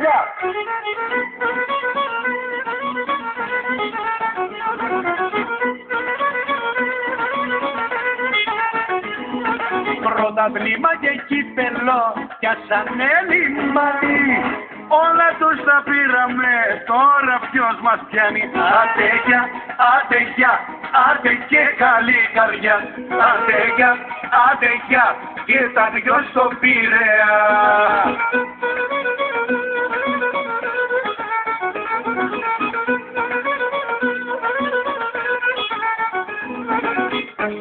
γεια. Πρωταθλήμα και κύπελλο πιάσανε λιμάνι. Όλα τους τα πήραμε, τώρα ποιος μας πιάνει? Άντε γεια, άντε γεια, άντε και καλή καρδιά. Άντε γεια, άντε γεια, και τα δυο στο Πειραιά.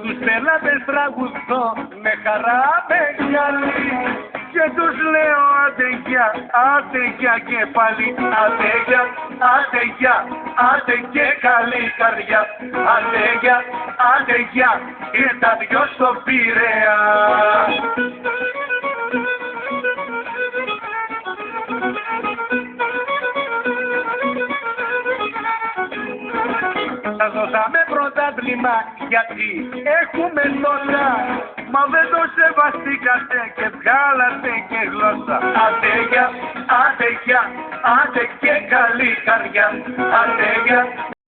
Τους πελάτες τραγουδώ με χαρά μεγάλη και τους λέω άντε γεια και πάλι. Άντε γεια, άντε και καλή καρδιά. Άντε γεια, και τα δυο στο Πειραιά. Θα δώσαμε πρωτάθλημα γιατί έχουμε νότα, μα δεν το σεβαστήκατε και βγάλατε και γλώσσα. Άντε γεια, άντε και καλή καρδιά. Άντε